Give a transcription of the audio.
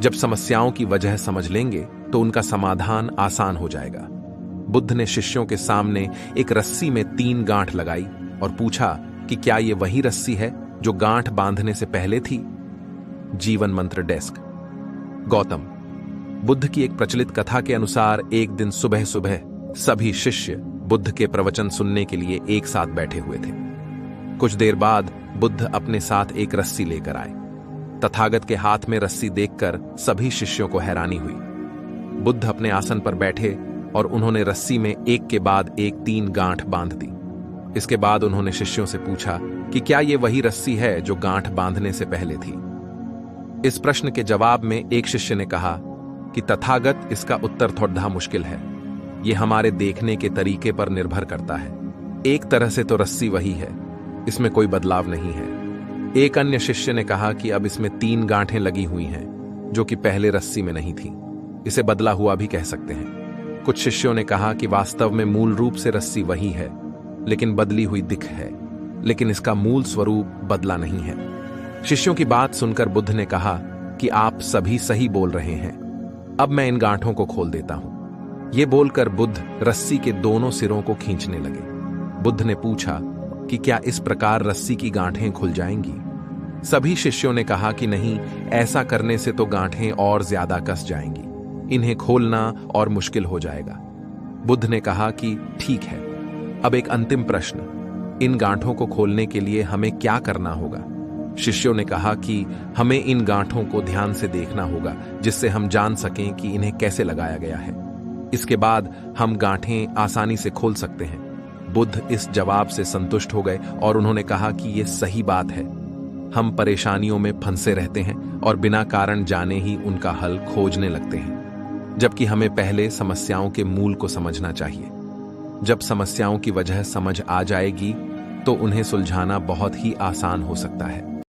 जब समस्याओं की वजह समझ लेंगे तो उनका समाधान आसान हो जाएगा। बुद्ध ने शिष्यों के सामने एक रस्सी में 3 गांठ लगाई और पूछा कि क्या यह वही रस्सी है जो गांठ बांधने से पहले थी। जीवन मंत्र डेस्क। गौतम। बुद्ध की एक प्रचलित कथा के अनुसार एक दिन सुबह सुबह सभी शिष्य बुद्ध के प्रवचन सुनने के लिए एक साथ बैठे हुए थे। कुछ देर बाद बुद्ध अपने साथ एक रस्सी लेकर आए। तथागत के हाथ में रस्सी देखकर सभी शिष्यों को हैरानी हुई। बुद्ध अपने आसन पर बैठे और उन्होंने रस्सी में एक के बाद एक 3 गांठ बांध दी। इसके बाद उन्होंने शिष्यों से पूछा कि क्या यह वही रस्सी है जो गांठ बांधने से पहले थी। इस प्रश्न के जवाब में एक शिष्य ने कहा कि तथागत, इसका उत्तर थोड़ा मुश्किल है। यह हमारे देखने के तरीके पर निर्भर करता है। एक तरह से तो रस्सी वही है, इसमें कोई बदलाव नहीं है। एक अन्य शिष्य ने कहा कि अब इसमें 3 गांठें लगी हुई हैं जो कि पहले रस्सी में नहीं थी। इसे बदला हुआ भी कह सकते हैं। कुछ शिष्यों ने कहा कि वास्तव में मूल रूप से रस्सी वही है, लेकिन बदली हुई दिख है, लेकिन इसका मूल स्वरूप बदला नहीं है। शिष्यों की बात सुनकर बुद्ध ने कहा कि आप सभी सही बोल रहे हैं, अब मैं इन गांठों को खोल देता हूं। यह बोलकर बुद्ध रस्सी के दोनों सिरों को खींचने लगे। बुद्ध ने पूछा कि क्या इस प्रकार रस्सी की गांठें खुल जाएंगी। सभी शिष्यों ने कहा कि नहीं, ऐसा करने से तो गांठें और ज्यादा कस जाएंगी, इन्हें खोलना और मुश्किल हो जाएगा। बुद्ध ने कहा कि ठीक है, अब एक अंतिम प्रश्न, इन गांठों को खोलने के लिए हमें क्या करना होगा। शिष्यों ने कहा कि हमें इन गांठों को ध्यान से देखना होगा, जिससे हम जान सकें कि इन्हें कैसे लगाया गया है। इसके बाद हम गांठें आसानी से खोल सकते हैं। बुद्ध इस जवाब से संतुष्ट हो गए और उन्होंने कहा कि यह सही बात है। हम परेशानियों में फंसे रहते हैं और बिना कारण जाने ही उनका हल खोजने लगते हैं, जबकि हमें पहले समस्याओं के मूल को समझना चाहिए। जब समस्याओं की वजह समझ आ जाएगी तो उन्हें सुलझाना बहुत ही आसान हो सकता है।